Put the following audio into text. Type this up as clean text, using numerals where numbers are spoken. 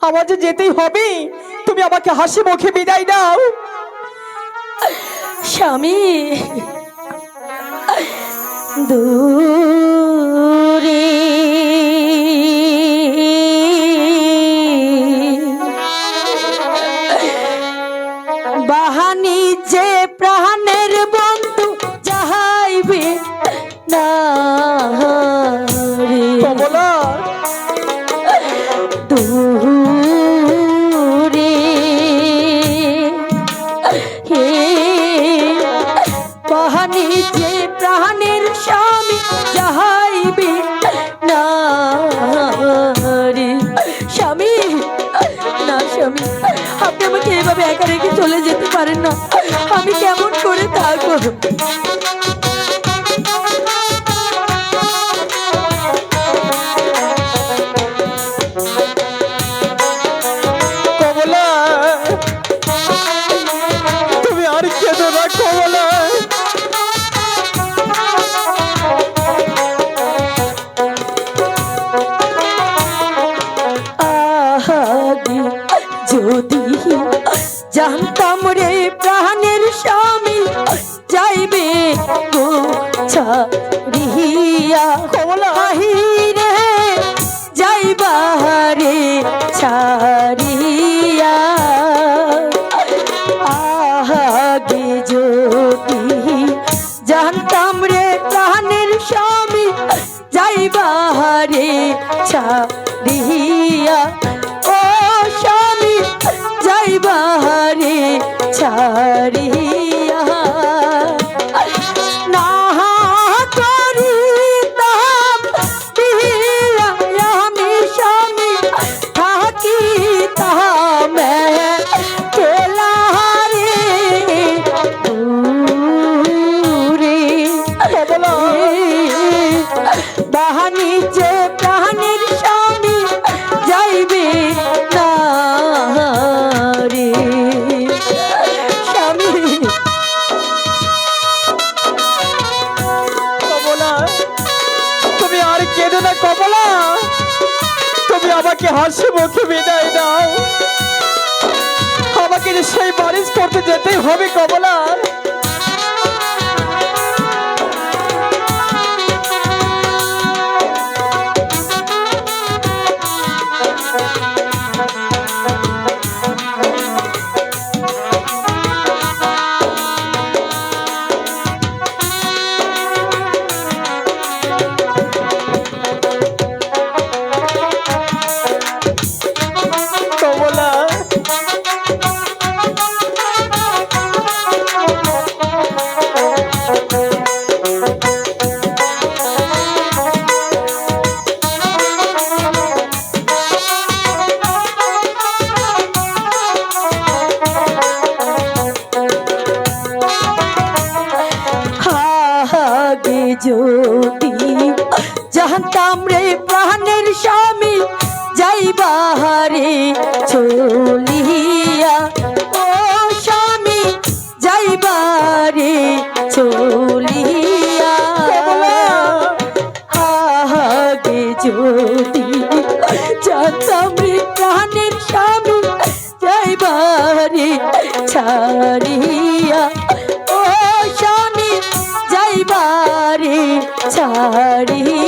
আমার যে যেতেই হবে, তুমি আমাকে হাসি মুখে বিদায় দাও। স্বামী দূরে বাহানি যে প্রাণের বন্ধু যাহাইবে না রে কমলা, দূরে হে বাহানি যে প্রাণের স্বামী যাহাইবে না রে স্বামী না স্বামী, আপনি আমাকে এভাবে একা রেখে চলে যেতে পারেন না। আমি কেমন করে থাকবো? কমলা, তুমি আর কেঁদো না কমলা। আহাগে যদি জানতাম রে প্রাণের স্বামী যাইবে গো ছাড়িয়া বাহিরে যাইবা রে ছাড়িয়া আহাগে যদি জানতাম রে প্রাণের স্বামী যাইবা রে ছাড়িয়া ও স্বামী যাইবা রে ছাড়িয়া না করিতাম বিয়া আমি স্বামী থাকিতাম কেলা রে দূরে বাহানি যে প্রাণের স্বামী যাইবে না রে স্বামী কমলা, তুমি আর কেঁদো না কমলা। তুমি আমাকে হাসি মুখে বিদায় দাও। আমাকে যে সেই বারিশ করতে যেতেই হবে কমলা। কমলা, আগে যদি জানতাম রে প্রাণের স্বামী যাইবা রে চলিয়া ও স্বামী যাইবা রে চলিয়া আগে যদি জানতাম রে প্রাণের স্বামী যাইবা রে ছাড়িয়া ও স্বামী যাইবা রে ছাড়িয়া